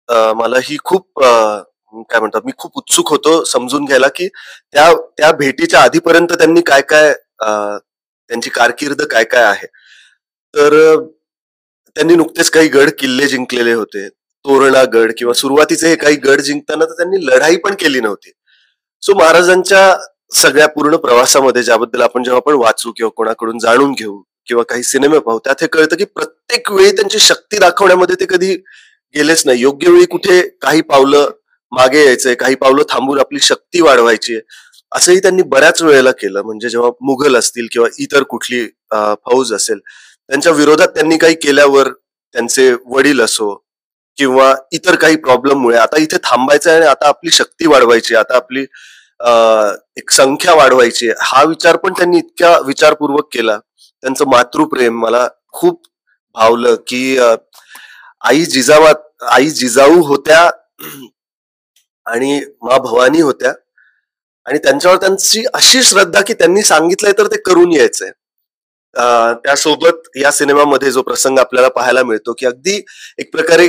मला ही खूप काय म्हणतात, मी खूप उत्सुक होतो समजून घ्यायला, की त्या त्या भेटीच्या आधीपर्यंत त्यांनी काय-काय त्यांची कारकीर्द काय-काय आहे. तर त्यांनी नुकतेच काही गड किल्ले जिंकलेले होते. तोरणा गड किंवा सुरुवातीचे हे काही गड जिंकताना तर त्यांनी लढाई पण केली नव्हती. सो महाराजांच्या सगळ्या पूर्ण प्रवासामध्ये ज्याबद्दल आपण जेव्हा आपण वाचू किंवा कोणाकडून जाणून घेऊ किंवा काही सिनेमे पाहू, त्यात हे कळतं, की प्रत्येक वेळी त्यांची शक्ती दाखवण्यामध्ये ते कधी गेलेच नाही. योग्य वेळी कुठे काही पावलं मागे यायचंय, काही पावलं थांबून आपली शक्ती वाढवायची आहे. असंही त्यांनी बऱ्याच वेळेला केलं. म्हणजे जेव्हा मुघल असतील किंवा इतर कुठली फौज असेल, त्यांच्या विरोधात त्यांनी काही केल्यावर त्यांचे वडील असो किंवा इतर काही प्रॉब्लेममुळे आता इथे थांबायचं आहे आणि आता आपली शक्ती वाढवायची, आता आपली एक संख्या वाढवायची हा विचार पण त्यांनी इतक्या विचारपूर्वक केला. त्यांचं मातृप्रेम मला खूप भावलं, की आई जिजाबा आई जिजाऊ होत्या आणि मा भवानी होत्या आणि त्यांच्यावर त्यांची अशी श्रद्धा, की त्यांनी सांगितलंय तर ते करून यायचंय. त्यासोबत या सिनेमामध्ये जो प्रसंग आपल्याला पाहायला मिळतो, की अगदी एक प्रकारे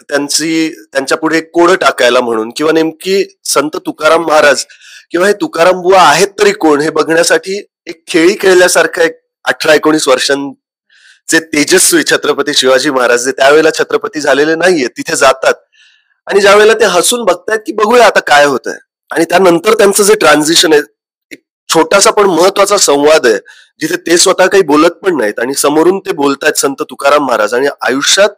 त्यांच्या पुढे एक कोडं टाकायला म्हणून किंवा नेमकी संत तुकाराम महाराज किंवा हे तुकाराम बुवा आहेत तरी कोण हे बघण्यासाठी एक खेळी खेळल्यासारखं एक 18-19 वर्षांचे तेजस्वी छत्रपती शिवाजी महाराज जे त्यावेळेला छत्रपती झालेले नाहीये तिथे जातात आणि ज्या वेळेला ते हसून बघतायत, की बघूया आता काय होतंय. आणि त्यानंतर त्यांचं जे ट्रान्झिशन आहे, एक छोटासा पण महत्वाचा संवाद आहे, जिथे ते स्वतः काही बोलत पण नाहीत आणि समोरून ते बोलतायत संत तुकाराम महाराज आणि आयुष्यात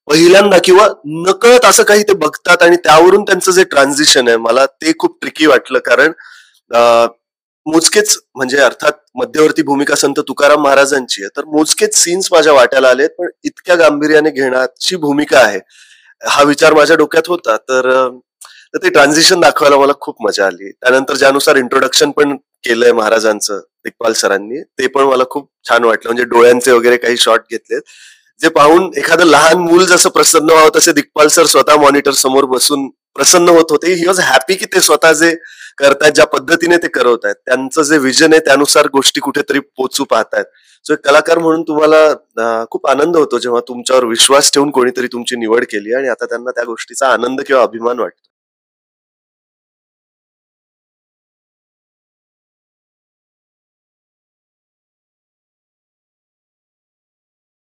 पहिल्यांदा किंवा नकळत असं काही ते बघतात आणि त्यावरून त्यांचं जे ट्रान्झिशन आहे, मला ते खूप ट्रिकी वाटलं. कारण अ, मोजकेच म्हणजे अर्थात मध्यवर्ती भूमिका संत तुकाराम महाराजांची आहे, तर मोजकेच सीन्स माझ्या वाट्याला आलेत, पण इतक्या गांभीर्याने घेण्याची भूमिका आहे. हा विचार माझ्या डोक्यात होता. तर ते ट्रान्झिशन दाखवायला मला खूप मजा आली. त्यानंतर ज्यानुसार इंट्रोडक्शन पण केलंय महाराजांचं दिग्पाल सरांनी, ते पण मला खूप छान वाटलं. म्हणजे डोळ्यांचे वगैरे काही शॉट घेतलेत. जे पाहून एखादं लहान मूल जसं प्रसन्न व्हावं तसे दिग्पाल सर स्वतः मॉनिटर समोर बसून प्रसन्न होत होते. ही वॉज हॅपी की ते स्वतः जे करतायत, ज्या पद्धतीने ते करवतायत. त्यांचं जे विजन आहे त्यानुसार गोष्टी कुठेतरी पोहोचू पाहतायत. सो एक कलाकार म्हणून तुम्हाला खूप आनंद होतो जेव्हा तुमच्यावर विश्वास ठेवून कोणीतरी तुमची निवड केली आणि आता त्यांना त्या गोष्टीचा आनंद किंवा अभिमान वाटतो.